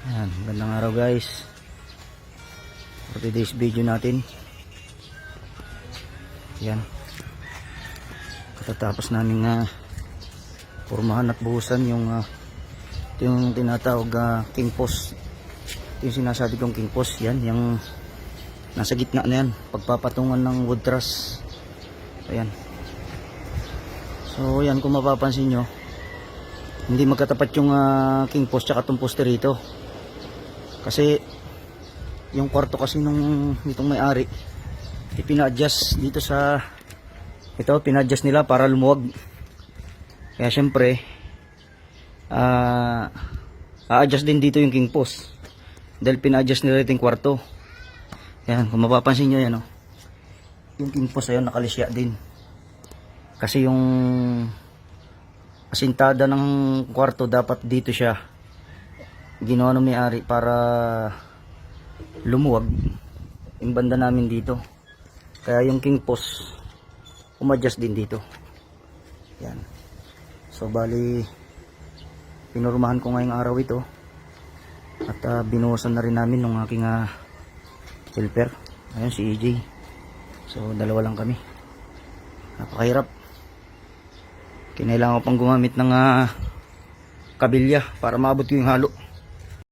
Ayan, magandang araw guys. For today's video natin, yan, katatapos namin pormahan at buhusan yung tinatawag king post. Ito yung sinasabi kong king post. Yan, yung nasa gitna na yan, pagpapatungan ng wood truss. Ayan. So yan, kung mapapansin nyo, hindi magkatapat yung king post tsaka itong poste rito. Kasi yung kwarto kasi itong may-ari, ipina-adjust dito sa ito, pina-adjust nila para lumuwag. Kaya syempre a-adjust din dito yung king post dahil pina-adjust nila itong kwarto. Yan, kung mapapansin nyo yan, yung king post ayun nakalisya din. Kasi yung asintada ng kwarto dapat dito siya ginawa ng may-ari para lumuwag yung banda namin dito. Kaya yung king post umadjust din dito. Yan. So bali pinurmahan ko ngayong araw ito at binuhusan na rin namin ng aking helper. Ayun si EJ. So dalawa lang kami. Napakahirap. Kinailangan ko pang gumamit ng kabilya para maabot ko yung halo.